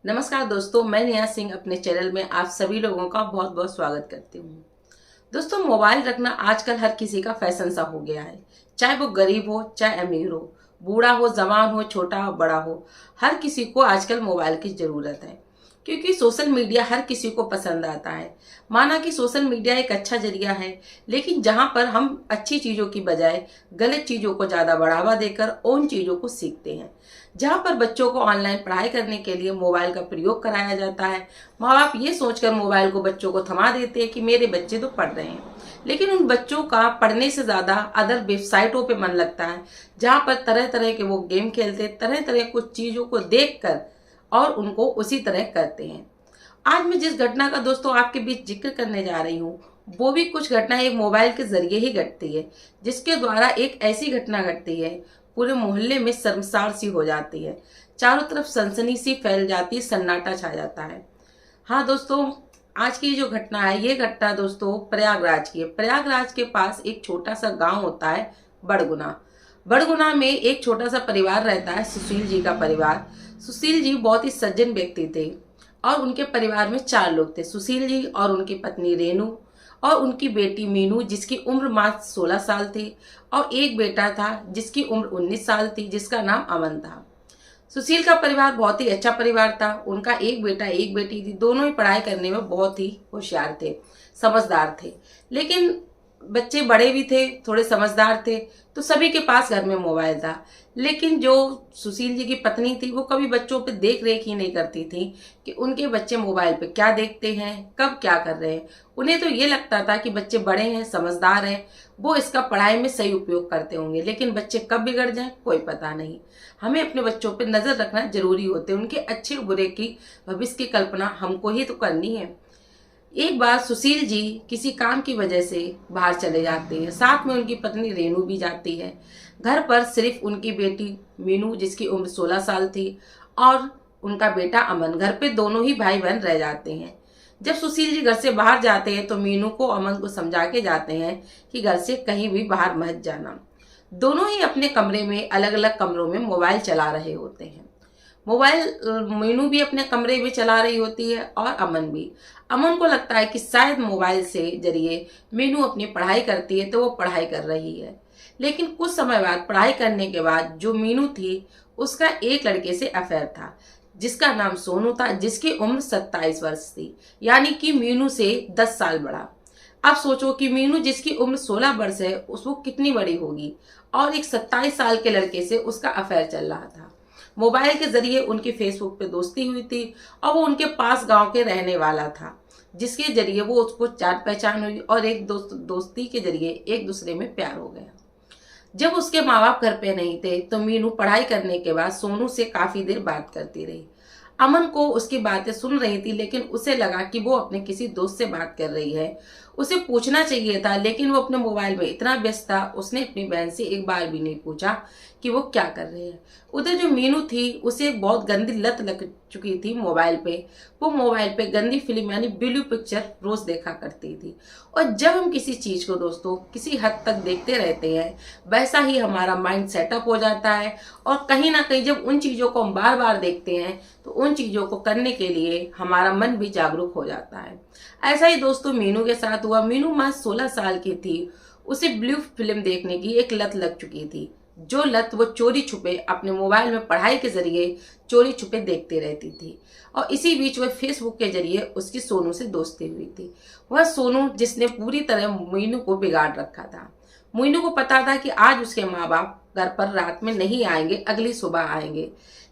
नमस्कार दोस्तों, मैं नेहा सिंह अपने चैनल में आप सभी लोगों का बहुत बहुत स्वागत करती हूँ। दोस्तों, मोबाइल रखना आजकल हर किसी का फैशन सा हो गया है। चाहे वो गरीब हो, चाहे अमीर हो, बूढ़ा हो, जवान हो, छोटा हो, बड़ा हो, हर किसी को आजकल मोबाइल की ज़रूरत है। क्योंकि सोशल मीडिया हर किसी को पसंद आता है। माना कि सोशल मीडिया एक अच्छा जरिया है, लेकिन जहाँ पर हम अच्छी चीज़ों की बजाय गलत चीज़ों को ज़्यादा बढ़ावा देकर उन चीज़ों को सीखते हैं। जहाँ पर बच्चों को ऑनलाइन पढ़ाई करने के लिए मोबाइल का प्रयोग कराया जाता है, माँ बाप ये सोचकर मोबाइल को बच्चों को थमा देते हैं कि मेरे बच्चे तो पढ़ रहे हैं, लेकिन उन बच्चों का पढ़ने से ज़्यादा अदर वेबसाइटों पे मन लगता है, जहाँ पर तरह तरह के वो गेम खेलते, तरह तरह कुछ चीज़ों को देख कर और उनको उसी तरह करते हैं। आज मैं जिस घटना का दोस्तों आपके बीच जिक्र करने जा रही हूँ, वो भी कुछ घटना एक मोबाइल के जरिए ही घटती है, जिसके द्वारा एक ऐसी घटना घटती है पूरे मोहल्ले में शर्मसार सी हो जाती है। चारों तरफ सनसनी सी फैल जाती है, सन्नाटा छा जाता है। हाँ दोस्तों, आज की जो घटना है, ये घटना दोस्तों प्रयागराज की है। प्रयागराज के पास एक छोटा सा गांव होता है, बड़गुना। बड़गुना में एक छोटा सा परिवार रहता है, सुशील जी का परिवार। सुशील जी बहुत ही सज्जन व्यक्ति थे और उनके परिवार में 4 लोग थे, सुशील जी और उनकी पत्नी रेनू और उनकी बेटी मीनू, जिसकी उम्र मात्र 16 साल थी, और एक बेटा था जिसकी उम्र 19 साल थी, जिसका नाम अमन था। सुशील का परिवार बहुत ही अच्छा परिवार था। उनका एक बेटा एक बेटी थी, दोनों ही पढ़ाई करने में बहुत ही होशियार थे, समझदार थे। लेकिन बच्चे बड़े भी थे, थोड़े समझदार थे, तो सभी के पास घर में मोबाइल था। लेकिन जो सुशील जी की पत्नी थी, वो कभी बच्चों पे देख रेख ही नहीं करती थी कि उनके बच्चे मोबाइल पे क्या देखते हैं, कब क्या कर रहे हैं। उन्हें तो ये लगता था कि बच्चे बड़े हैं, समझदार हैं, वो इसका पढ़ाई में सही उपयोग करते होंगे, लेकिन बच्चे कब बिगड़ जाएं कोई पता नहीं। हमें अपने बच्चों पे नजर रखना जरूरी होते हैं, उनके अच्छे बुरे की भविष्य की कल्पना हमको ही तो करनी है। एक बार सुशील जी किसी काम की वजह से बाहर चले जाते हैं, साथ में उनकी पत्नी रेनू भी जाती है। घर पर सिर्फ उनकी बेटी मीनू, जिसकी उम्र 16 साल थी, और उनका बेटा अमन, घर पे दोनों ही भाई बहन रह जाते हैं। जब सुशील जी घर से बाहर जाते हैं तो मीनू को अमन को समझा के जाते हैं कि घर से कहीं भी बाहर मत जाना। दोनों ही अपने कमरे में, अलग अलग कमरों में मोबाइल चला रहे होते हैं। मोबाइल मीनू भी अपने कमरे में चला रही होती है और अमन भी। अमन को लगता है कि शायद मोबाइल से जरिए मीनू अपनी पढ़ाई करती है, तो वो पढ़ाई कर रही है। लेकिन कुछ समय बाद, पढ़ाई करने के बाद, जो मीनू थी उसका एक लड़के से अफेयर था, जिसका नाम सोनू था, जिसकी उम्र 27 वर्ष थी, यानी कि मीनू से 10 साल बड़ा। अब सोचो कि मीनू जिसकी उम्र 16 वर्ष है, उसको कितनी बड़ी होगी, और एक 27 साल के लड़के से उसका अफेयर चल रहा था। मोबाइल के जरिए उनकी फेसबुक पे दोस्ती हुई थी और वो उनके पास गांव के रहने वाला था, जिसके जरिए वो उसको जान पहचान हुई और एक दोस्ती के जरिए एक दूसरे में प्यार हो गया। जब उसके माँ बाप घर पे नहीं थे तो मीनू पढ़ाई करने के बाद सोनू से काफी देर बात करती रही। अमन को उसकी बातें सुन रही थी, लेकिन उसे लगा कि वो अपने किसी दोस्त से बात कर रही है। उसे पूछना चाहिए था, लेकिन वो अपने मोबाइल में इतना व्यस्त था, उसने अपनी बहन से एक बार भी नहीं पूछा कि वो क्या कर रहे हैं। उधर जो मीनू थी, उसे एक बहुत गंदी लत लग चुकी थी मोबाइल पे। वो मोबाइल पे गंदी फिल्म यानी ब्लू पिक्चर रोज देखा करती थी। और जब हम किसी चीज को दोस्तों किसी हद तक देखते रहते हैं, वैसा ही हमारा माइंड सेटअप हो जाता है, और कहीं ना कहीं जब उन चीजों को हम बार बार देखते हैं तो उन चीजों को करने के लिए हमारा मन भी जागरूक हो जाता है। ऐसा ही दोस्तों मीनू के साथ हुआ। मीनू मात्र 16 साल की थी। उसे ब्लू फिल्म देखने की एक लत लग चुकी थी, जो लत वो चोरी छुपे अपने मोबाइल में पढ़ाई के जरिए चोरी छुपे देखते रहती थी। और इसी बीच वह फेसबुक के जरिए उसकी सोनू से दोस्ती हुई थी। वह सोनू जिसने पूरी तरह मीनू को बिगाड़ रखा था। मीनू को पता था कि आज उसके माँ बाप घर पर रात में नहीं आएंगे, अगली सुबह आएंगे।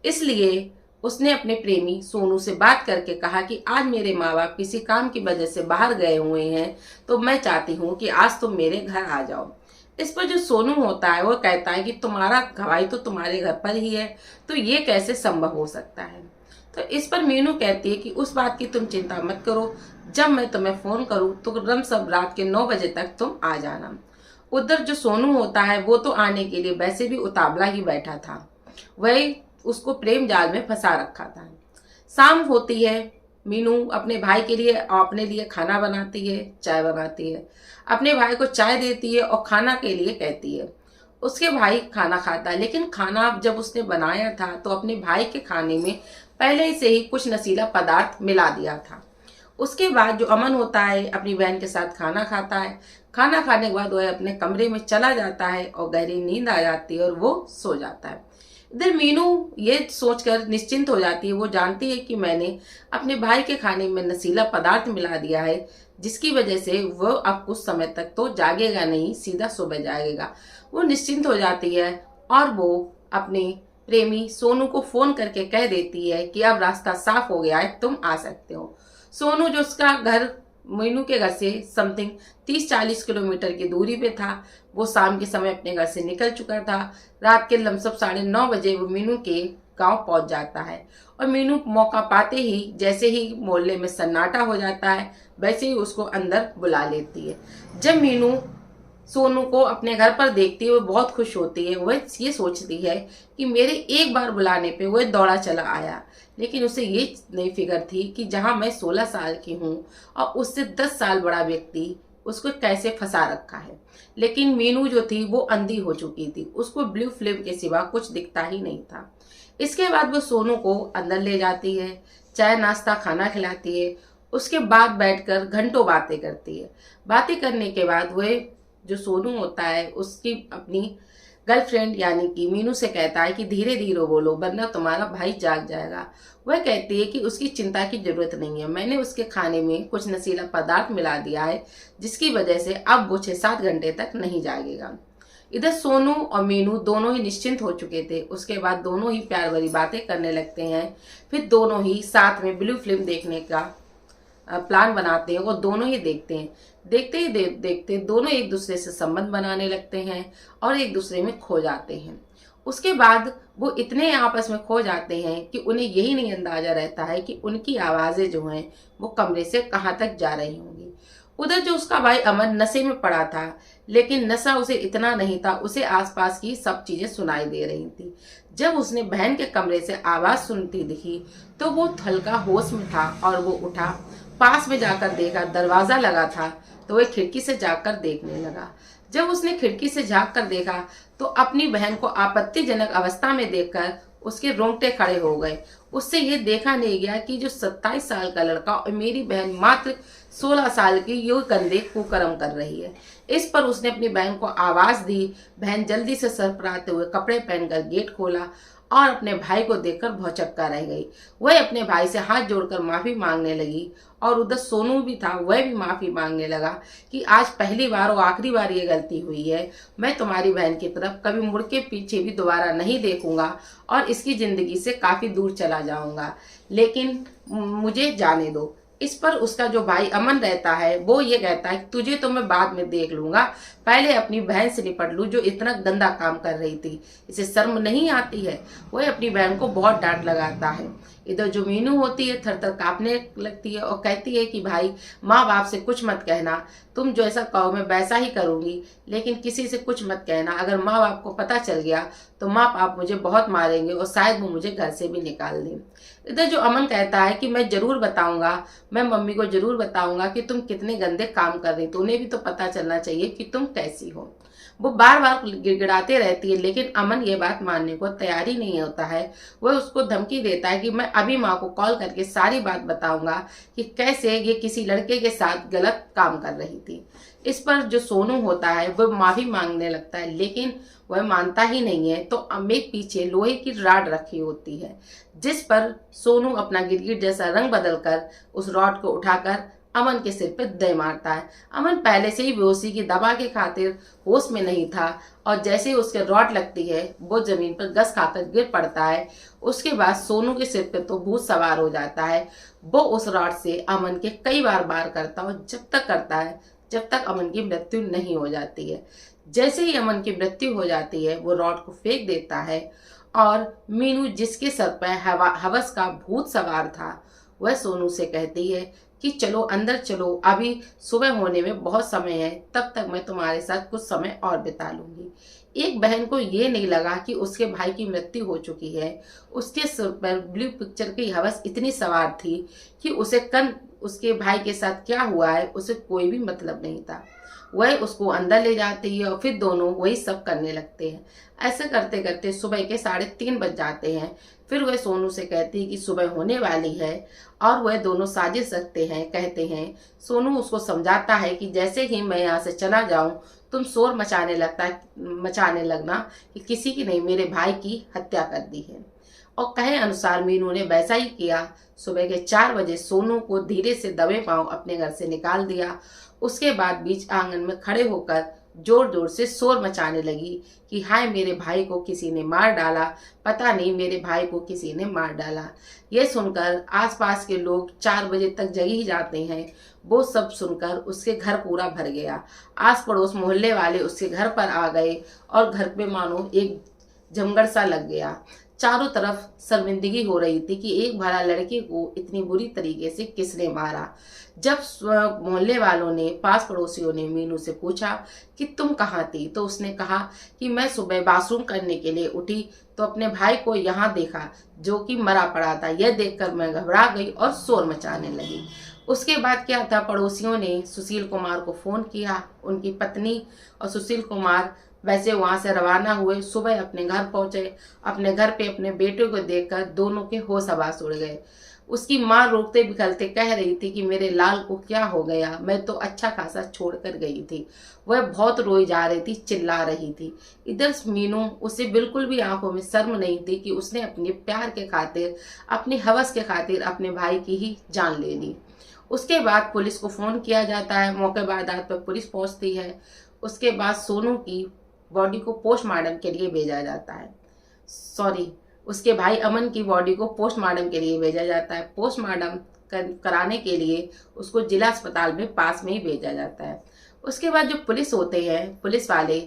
इसलिए उसने अपने प्रेमी सोनू से बात करके कहा कि आज मेरे माँ बाप किसी काम की वजह से बाहर गए हुए हैं, तो मैं चाहती हूँ कि आज तुम मेरे घर आ जाओ। इस पर जो सोनू होता है वो कहता है कि तुम्हारा भाई तो तुम्हारे घर पर ही है, तो ये कैसे संभव हो सकता है। तो इस पर मीनू कहती है कि उस बात की तुम चिंता मत करो, जब मैं तुम्हें फोन करूँ तो तुरंत सब रात के 9 बजे तक तुम आ जाना। उधर जो सोनू होता है वो तो आने के लिए वैसे भी उतावला ही बैठा था, वही उसको प्रेम जाल में फंसा रखा था। शाम होती है, मीनू अपने भाई के लिए और अपने लिए खाना बनाती है, चाय बनाती है, अपने भाई को चाय देती है और खाना के लिए कहती है। उसके भाई खाना खाता है, लेकिन खाना जब उसने बनाया था तो अपने भाई के खाने में पहले से ही कुछ नशीला पदार्थ मिला दिया था। उसके बाद जो अमन होता है अपनी बहन के साथ खाना खाता है। खाना खाने के बाद वह अपने कमरे में चला जाता है और गहरी नींद आ जाती है और वो सो जाता है। इधर मीनू ये सोचकर निश्चिंत हो जाती है, वो जानती है कि मैंने अपने भाई के खाने में नशीला पदार्थ मिला दिया है, जिसकी वजह से वो अब कुछ समय तक तो जागेगा नहीं, सीधा सुबह जाएगा। वो निश्चिंत हो जाती है और वो अपने प्रेमी सोनू को फोन करके कह देती है कि अब रास्ता साफ हो गया है, तुम आ सकते हो। सोनू जो उसका घर मीनू के घर से समथिंग 30-40 किलोमीटर की दूरी पे था, वो शाम के समय अपने घर से निकल चुका था। रात के लमसम 9:30 बजे वो मीनू के गांव पहुंच जाता है और मीनू मौका पाते ही जैसे ही मोहल्ले में सन्नाटा हो जाता है वैसे ही उसको अंदर बुला लेती है। जब मीनू सोनू को अपने घर पर देखती है वो बहुत खुश होती है। वह ये सोचती है कि मेरे एक बार बुलाने पे वह दौड़ा चला आया, लेकिन उसे ये नहीं फिक्र थी कि जहां मैं 16 साल की हूँ और उससे 10 साल बड़ा व्यक्ति उसको कैसे फंसा रखा है। लेकिन मीनू जो थी वो अंधी हो चुकी थी, उसको ब्लू फिल्म के सिवा कुछ दिखता ही नहीं था। इसके बाद वो सोनू को अंदर ले जाती है, चाय नाश्ता खाना खिलाती है। उसके बाद बैठकर घंटों बातें करती है। बातें करने के बाद वह जो सोनू होता है उसकी अपनी गर्लफ्रेंड यानी कि मीनू से कहता है कि धीरे धीरे बोलो वरना तुम्हारा भाई जाग जाएगा। वह कहती है कि उसकी चिंता की जरूरत नहीं है, मैंने उसके खाने में कुछ नशीला पदार्थ मिला दिया है, जिसकी वजह से अब वो 6-7 घंटे तक नहीं जागेगा। इधर सोनू और मीनू दोनों ही निश्चिंत हो चुके थे। उसके बाद दोनों ही प्यार भरी बातें करने लगते हैं। फिर दोनों ही साथ में ब्लू फिल्म देखने का प्लान बनाते हैं और दोनों ही देखते हैं। देखते ही देखते दोनों एक दूसरे से संबंध बनाने लगते हैं और एक दूसरे में खो जाते हैं। उसके बाद वो इतने आपस में खो जाते हैं कि उन्हें यही नहीं अंदाजा रहता है कि उनकी आवाज़ें जो हैं वो कमरे से कहाँ तक जा रही होंगी। उधर जो उसका भाई अमन नशे में पड़ा था, लेकिन नशा उसे इतना नहीं था, उसे आसपास की सब चीजें सुनाई दे रही थी। जब उसने बहन के कमरे से आवाज सुनती दिखी तो वो हल्का होश में था और वो उठा, पास में जाकर देखा दरवाजा लगा था तो वह खिड़की से जाकर देखने लगा। जब उसने खिड़की से झांक कर देखा तो अपनी बहन को आपत्तिजनक अवस्था में देखकर उसके रोंगटे खड़े हो गए। उससे ये देखा नहीं गया कि जो 27 साल का लड़का और मेरी बहन मात्र 16 साल की यो गंदे कुकर्म कर रही है। इस पर उसने अपनी बहन को आवाज दी। बहन जल्दी से सरपराते हुए कपड़े पहनकर गेट खोला और अपने भाई को देखकर भौचक्का रह गई। वह अपने भाई से हाथ जोड़कर माफी मांगने लगी और उधर सोनू भी था, वह भी माफी मांगने लगा कि आज पहली बार और आखिरी बार ये गलती हुई है, मैं तुम्हारी बहन की तरफ कभी मुड़ के पीछे भी दोबारा नहीं देखूंगा और इसकी जिंदगी से काफी दूर चला जाऊंगा, लेकिन मुझे जाने दो। इस पर उसका जो भाई अमन रहता है वो ये कहता है तुझे तो मैं बाद में देख लूंगा, पहले अपनी बहन से निपट लूं जो इतना गंदा काम कर रही थी, इसे शर्म नहीं आती है। वह अपनी बहन को बहुत डांट लगाता है। इधर जो मीनू होती है थर थर कांपने लगती है और कहती है कि भाई माँ बाप से कुछ मत कहना, तुम जो ऐसा कहो मैं वैसा ही करूंगी, लेकिन किसी से कुछ मत कहना, अगर माँ बाप को पता चल गया तो माँ बाप मुझे बहुत मारेंगे और शायद वो मुझे घर से भी निकाल दें। इधर जो अमन कहता है कि मैं जरूर बताऊंगा, मैं मम्मी को जरूर बताऊंगा कि तुम कितने गंदे काम कर रही, तो उन्हें भी तो पता चलना चाहिए कि तुम कैसी हो। वो बार बार गिड़गिड़ाते रहती है, लेकिन अमन ये बात मानने को तैयार ही नहीं होता है। वह उसको धमकी देता है कि मैं अभी माँ को कॉल करके सारी बात बताऊंगा कि कैसे ये किसी लड़के के साथ गलत काम कर रही थी। इस पर जो सोनू होता है वह माफी मांगने लगता है, लेकिन वह मानता ही नहीं है। तो अमित पीछे लोहे की रॉड रखी होती है, जिस पर सोनू अपना गिरगिट जैसा रंग बदलकर उस रॉड को उठाकर अमन के सिर पे दे मारता है। अमन पहले से ही बेहोशी की दवा के खातिर होश में नहीं था और जैसे ही उसके रॉड लगती है वो जमीन पर गस खाकर गिर पड़ता है। उसके बाद सोनू के सिर पे तो भूत सवार हो जाता है। वो उस रॉड से अमन के कई बार वार करता है और जब तक करता है जब तक अमन की मृत्यु नहीं हो जाती है। जैसे ही अमन की मृत्यु हो जाती है वो रॉड को फेंक देता है और मीनू जिसके सर पर हवस का भूत सवार था वह सोनू से कहती है कि चलो अंदर चलो, अभी सुबह होने में बहुत समय है, तब तक मैं तुम्हारे साथ कुछ समय और बिता लूंगी। एक बहन को ये नहीं लगा कि उसके भाई की मृत्यु हो चुकी है। उसके सिर पर ब्लू पिक्चर की हवस इतनी सवार थी कि उसके भाई के साथ क्या हुआ है उसे कोई भी मतलब नहीं था। वह उसको अंदर ले जाती है और फिर दोनों वही सब करने लगते हैं। ऐसे करते करते सुबह के 3:30 बज जाते हैं। फिर वह सोनू से कहती है कि सुबह होने वाली है और वह दोनों साजिश रखते हैं, कहते हैं। सोनू उसको समझाता है कि जैसे ही मैं यहाँ से चला जाऊं तुम शोर मचाने लगना कि किसी की नहीं, मेरे भाई की हत्या कर दी है। और कहे अनुसार मीनू ने वैसा ही किया। सुबह के 4 बजे सोनू को धीरे से दबे पांव अपने घर से निकाल दिया। उसके बाद बीच आंगन में खड़े होकर जोर जोर से शोर मचाने लगी कि हाय मेरे भाई को किसी ने मार डाला, पता नहीं मेरे भाई को किसी ने मार डाला। यह सुनकर आसपास के लोग 4 बजे तक जग ही जाते हैं। वो सब सुनकर उसके घर पूरा भर गया। आस पड़ोस मोहल्ले वाले उसके घर पर आ गए और घर पे मानो एक जमगढ़ सा लग गया। चारों तरफ शर्मिंदगी हो रही थी कि एक भला लड़के को इतनी बुरी तरीके से किसने मारा। जब मोहल्ले वालों ने, पास पड़ोसियों ने मीनू से पूछा कि तुम कहाँ थी, तो उसने कहा कि मैं सुबह बाथरूम करने के लिए उठी तो अपने भाई को यहाँ देखा जो कि मरा पड़ा था। यह देखकर मैं घबरा गई और शोर मचाने लगी। उसके बाद क्या था, पड़ोसियों ने सुशील कुमार को फोन किया। उनकी पत्नी और सुशील कुमार वैसे वहां से रवाना हुए। सुबह अपने घर पहुंचे। अपने घर पे अपने बेटे को देखकर दोनों के होश हवास उड़ गए। उसकी माँ रोकते बिखरते कह रही थी कि मेरे लाल को क्या हो गया, मैं तो अच्छा खासा छोड़ कर गई थी। वह बहुत रोई जा रही थी, चिल्ला रही थी। इधर मीनू, उसे बिल्कुल भी आंखों में शर्म नहीं थी कि उसने अपने प्यार के खातिर, अपनी हवस के खातिर अपने भाई की ही जान ले ली। उसके बाद पुलिस को फोन किया जाता है। मौके पर आधार पर पुलिस पहुंचती है। उसके बाद सोनू की बॉडी को पोस्टमार्टम के लिए भेजा जाता है। उसके भाई अमन की बॉडी को पोस्टमार्टम के लिए भेजा जाता है। पोस्टमार्टम कराने के लिए उसको जिला अस्पताल में पास में ही भेजा जाता है। उसके बाद जो पुलिस होते हैं, पुलिस वाले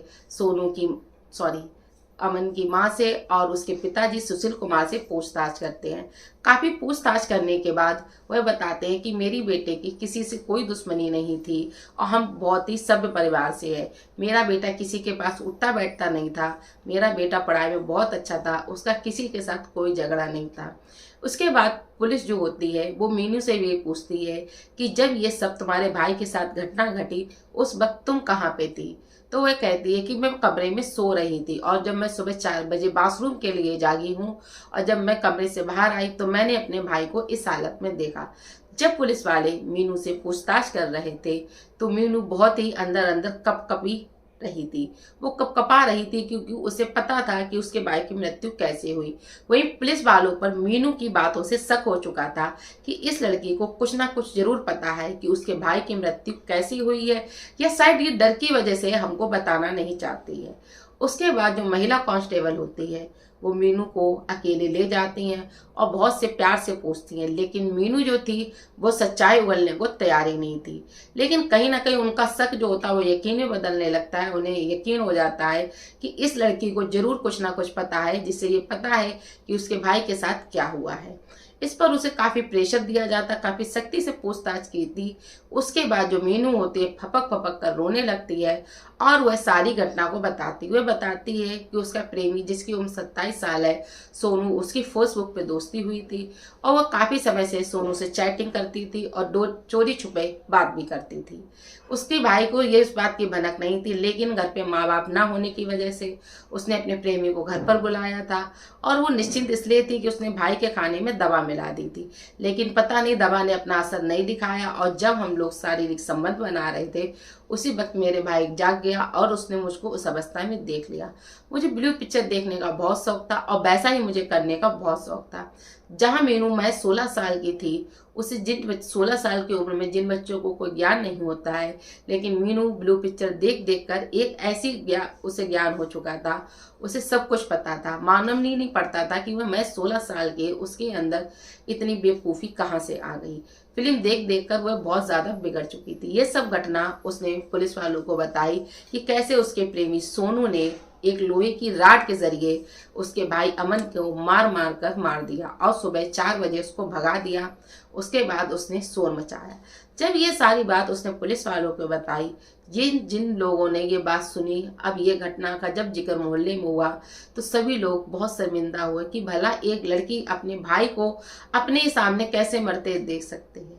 अमन की माँ से और उसके पिताजी सुशील कुमार से पूछताछ करते हैं। काफी पूछताछ करने के बाद वह बताते हैं कि मेरी बेटे की किसी से कोई दुश्मनी नहीं थी और हम बहुत ही सभ्य परिवार से है। मेरा बेटा किसी के पास उठता बैठता नहीं था। मेरा बेटा पढ़ाई में बहुत अच्छा था। उसका किसी के साथ कोई झगड़ा नहीं था। उसके बाद पुलिस जो होती है वो मीनू से भी पूछती है कि जब ये सब तुम्हारे भाई के साथ घटना घटी उस वक्त तुम कहाँ पे थी। तो वह कहती है कि मैं कमरे में सो रही थी और जब मैं सुबह 4 बजे बाथरूम के लिए जागी हूँ और जब मैं कमरे से बाहर आई तो मैंने अपने भाई को इस हालत में देखा। जब पुलिस वाले मीनू से पूछताछ कर रहे थे तो मीनू बहुत ही अंदर अंदर कपकपी रही थी। वो कपकपा रही थी क्योंकि उसे पता था कि उसके भाई की मृत्यु कैसे हुई। वही पुलिस वालों पर मीनू की बातों से शक हो चुका था कि इस लड़की को कुछ ना कुछ जरूर पता है कि उसके भाई की मृत्यु कैसी हुई है, या शायद ये डर की वजह से हमको बताना नहीं चाहती है। उसके बाद जो महिला कांस्टेबल होती है वो मीनू को अकेले ले जाती हैं और बहुत से प्यार से पूछती हैं, लेकिन मीनू जो थी वो सच्चाई उगलने को तैयार ही नहीं थी। लेकिन कहीं ना कहीं उनका शक जो होता है वो यकीन में बदलने लगता है। उन्हें यकीन हो जाता है कि इस लड़की को जरूर कुछ ना कुछ पता है, जिससे ये पता है कि उसके भाई के साथ क्या हुआ है। इस पर उसे काफी प्रेशर दिया जाता, काफी सख्ती से पूछताछ की थी। उसके बाद जो मीनू होती है फपक फपक कर रोने लगती है और वह सारी घटना को बताती है कि उसका प्रेमी जिसकी उम्र 27 साल है सोनू, उसकी फेसबुक पे दोस्ती हुई थी और वह काफी समय से सोनू से चैटिंग करती थी और चोरी छुपे बात भी करती थी। उसके भाई को ये इस बात की भनक नहीं थी, लेकिन घर पे माँ बाप ना होने की वजह से उसने अपने प्रेमी को घर पर बुलाया था और वो निश्चिंत इसलिए थी कि उसने भाई के खाने में दवा मिला दी थी। लेकिन पता नहीं दवा ने अपना असर नहीं दिखाया और जब हम लोग शारीरिक संबंध बना रहे थे उसी वक्त मेरे भाई जाग गया और उसने मुझको उस अवस्था में देख लिया। मुझे ब्लू पिक्चर देखने का बहुत शौक था और वैसा ही मुझे करने का बहुत शौक था। जहां मीनू मैं 16 साल की थी, उसे 16 साल की उम्र में जिन बच्चों को कोई ज्ञान नहीं होता है, लेकिन मीनू ब्लू पिक्चर देख देख कर एक ऐसी उसे ज्ञान हो चुका था। उसे सब कुछ पता था। मालूम नहीं पड़ता था कि मैं 16 साल के उसके अंदर इतनी बेवकूफ़ी कहाँ से आ गई। फिल्म देख देख कर वह बहुत ज़्यादा बिगड़ चुकी थी। ये सब घटना उसने पुलिस वालों को बताई कि कैसे उसके प्रेमी सोनू ने एक लोहे की राड के जरिए उसके भाई अमन को मार कर मार दिया और सुबह 4 बजे उसको भगा दिया। उसके बाद उसने शोर मचाया। जब ये सारी बात उसने पुलिस वालों को बताई, जिन लोगों ने ये बात सुनी, अब ये घटना का जब जिक्र मोहल्ले में हुआ तो सभी लोग बहुत शर्मिंदा हुए कि भला एक लड़की अपने भाई को अपने सामने कैसे मरते देख सकती है।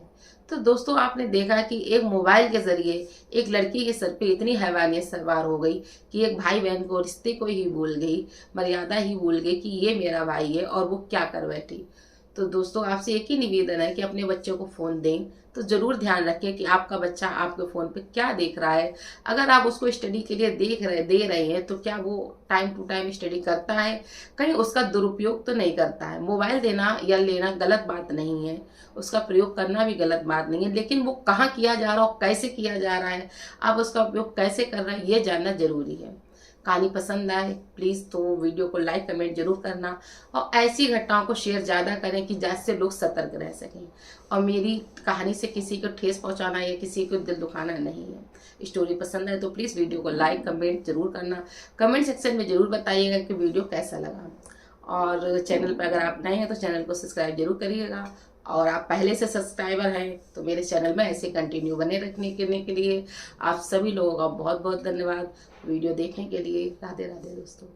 तो दोस्तों आपने देखा कि एक मोबाइल के जरिए एक लड़की के सर पे इतनी हैवानियत सवार हो गई कि एक भाई बहन को, रिश्ते को ही भूल गई, मर्यादा ही भूल गई कि ये मेरा भाई है और वो क्या कर बैठी। तो दोस्तों आपसे एक ही निवेदन है कि अपने बच्चों को फ़ोन दें तो ज़रूर ध्यान रखें कि आपका बच्चा आपके फ़ोन पे क्या देख रहा है। अगर आप उसको स्टडी के लिए दे रहे हैं तो क्या वो टाइम टू टाइम स्टडी करता है, कहीं उसका दुरुपयोग तो नहीं करता है। मोबाइल देना या लेना गलत बात नहीं है, उसका प्रयोग करना भी गलत बात नहीं है, लेकिन वो कहाँ किया जा रहा हो, कैसे किया जा रहा है, आप उसका उपयोग कैसे कर रहे हैं, ये जानना जरूरी है। कहानी पसंद आए प्लीज़ तो वीडियो को लाइक कमेंट जरूर करना और ऐसी घटनाओं को शेयर ज़्यादा करें कि जिससे लोग सतर्क रह सकें। और मेरी कहानी से किसी को ठेस पहुंचाना या किसी को दिल दुखाना नहीं है। स्टोरी पसंद आए तो प्लीज़ वीडियो को लाइक कमेंट जरूर करना। कमेंट सेक्शन में ज़रूर बताइएगा कि वीडियो कैसा लगा। और चैनल पर अगर आप नए हैं तो चैनल को सब्सक्राइब जरूर करिएगा। और आप पहले से सब्सक्राइबर हैं तो मेरे चैनल में ऐसे कंटिन्यू बने रखने के लिए आप सभी लोगों का बहुत बहुत धन्यवाद। वीडियो देखने के लिए राधे राधे दोस्तों।